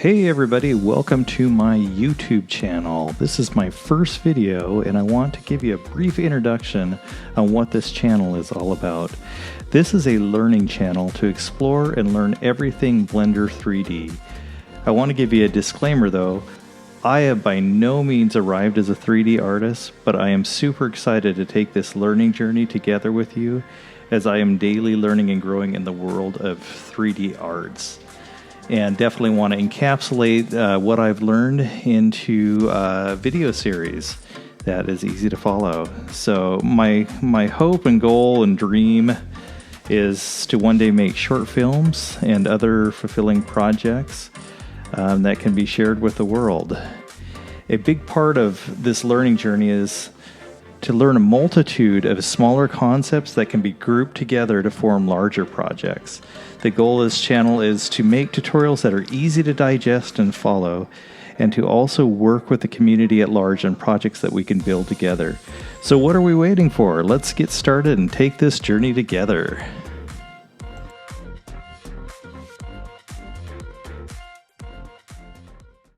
Hey everybody, welcome to my YouTube channel. This is my first video and I want to give you a brief introduction on what this channel is all about. This is a learning channel to explore and learn everything Blender 3D. I want to give you a disclaimer though. I have by no means arrived as a 3D artist, but I am super excited to take this learning journey together with you as I am daily learning and growing in the world of 3D arts. And definitely want to encapsulate what I've learned into a video series that is easy to follow. So my hope and goal and dream is to one day make short films and other fulfilling projects that can be shared with the world. A big part of this learning journey is to learn a multitude of smaller concepts that can be grouped together to form larger projects. The goal of this channel is to make tutorials that are easy to digest and follow, and to also work with the community at large on projects that we can build together. So what are we waiting for? Let's get started and take this journey together.